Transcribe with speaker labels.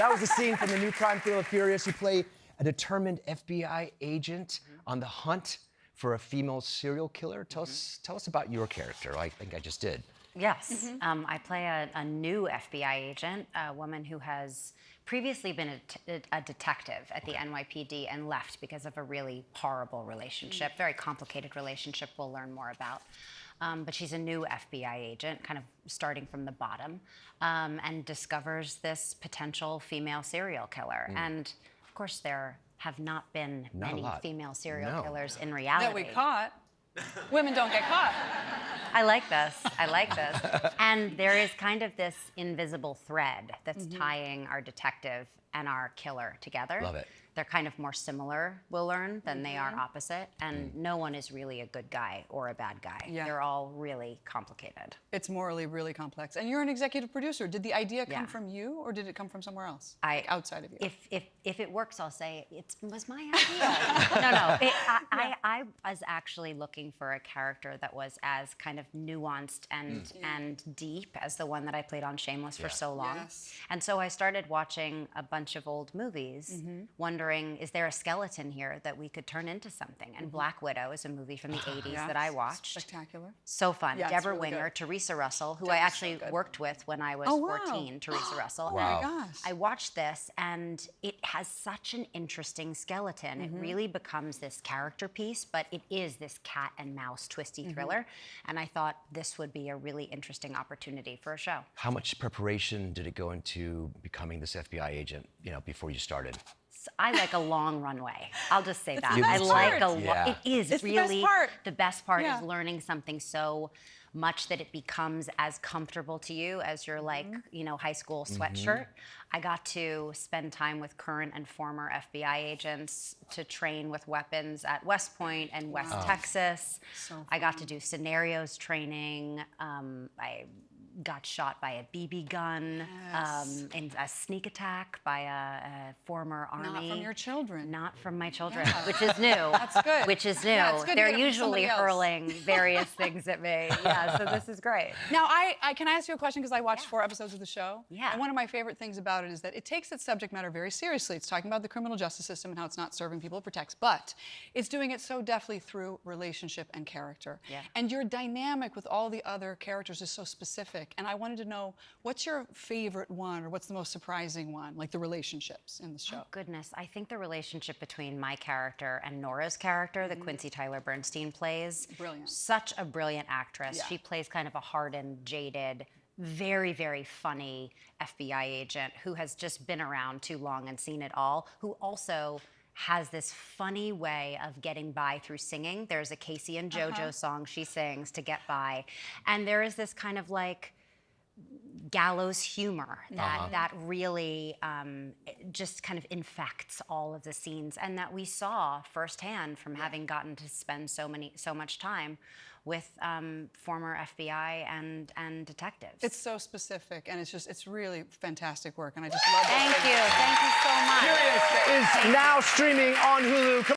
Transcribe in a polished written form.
Speaker 1: That was a scene from the new crime thriller Furious. You play a determined FBI agent on the hunt for a female serial killer. Tell us about your character. I think I just did.
Speaker 2: Yes, I play a new FBI agent, a woman who has previously been a detective at the NYPD and left because of a really horrible relationship, very complicated relationship we'll learn more about. But she's a new FBI agent, kind of starting from the bottom, and discovers this potential female serial killer. And of course, there have not been many female serial killers in reality.
Speaker 3: That we caught. Women don't get caught.
Speaker 2: I like this. I like this. And there is kind of this invisible thread that's tying our detective and our killer together.
Speaker 1: Love it.
Speaker 2: They're kind of more similar, we'll learn, than they are opposite. And no one is really a good guy or a bad guy.
Speaker 3: Yeah.
Speaker 2: They're all really complicated.
Speaker 3: It's morally really complex. And you're an executive producer. Did the idea come from you, or did it come from somewhere else? Outside of you?
Speaker 2: If it works, I'll say it was my idea. No. I was actually looking for a character that was as kind of nuanced and deep as the one that I played on Shameless for so long.
Speaker 3: Yes.
Speaker 2: And so I started watching a bunch of old movies, wondering, is there a skeleton here that we could turn into something? And Black Widow is a movie from the 80s that I watched.
Speaker 3: Spectacular.
Speaker 2: So fun.
Speaker 3: Yeah,
Speaker 2: Deborah
Speaker 3: really
Speaker 2: Winger,
Speaker 3: good.
Speaker 2: Teresa Russell, who I actually worked with when I was 14, Teresa Russell.
Speaker 3: Oh my gosh.
Speaker 2: I watched this, and it has such an interesting skeleton. It really becomes this character piece, but it is this cat and mouse twisty thriller. And I thought this would be a really interesting opportunity for a show.
Speaker 1: How much preparation did it go into becoming this FBI agent, before you started?
Speaker 2: I like a long runway. I'll just say that.
Speaker 3: the
Speaker 2: I
Speaker 3: best
Speaker 2: like
Speaker 3: part.
Speaker 2: It is
Speaker 3: It's
Speaker 2: really
Speaker 3: the best part.
Speaker 2: The best part is learning something so much that it becomes as comfortable to you as your high school sweatshirt. I got to spend time with current and former FBI agents to train with weapons at West Point and West Texas.
Speaker 3: So
Speaker 2: I got to do scenarios training. I got shot by a BB gun in a sneak attack by a former Army.
Speaker 3: Not from your children.
Speaker 2: Not from my children, which is new.
Speaker 3: That's good.
Speaker 2: Which is new.
Speaker 3: Yeah, it's good to
Speaker 2: They're
Speaker 3: get it from
Speaker 2: usually
Speaker 3: somebody else.
Speaker 2: hurling various things at me. Yeah, so this is great.
Speaker 3: Now, I can I ask you a question, because I watched 4 episodes of the show.
Speaker 2: Yeah.
Speaker 3: And one of my favorite things about it is that it takes its subject matter very seriously. It's talking about the criminal justice system and how it's not serving people it protects, but it's doing it so deftly through relationship and character.
Speaker 2: Yeah.
Speaker 3: And your dynamic with all the other characters is so specific. And I wanted to know, what's your favorite one, or what's the most surprising one, like the relationships in the show?
Speaker 2: Oh, goodness. I think the relationship between my character and Nora's character, that Quincy Tyler Bernstein plays.
Speaker 3: Brilliant.
Speaker 2: Such a brilliant actress.
Speaker 3: Yeah.
Speaker 2: She plays kind of a hardened, jaded, very, very funny FBI agent who has just been around too long and seen it all, who also has this funny way of getting by through singing. There's a Casey and JoJo song she sings to get by. And there is this kind of gallows humor that really just kind of infects all of the scenes, and that we saw firsthand from having gotten to spend so much time with former FBI and detectives.
Speaker 3: It's so specific, and it's really fantastic work, and I just love it.
Speaker 2: Thank you so much.
Speaker 1: Furious is now streaming on Hulu.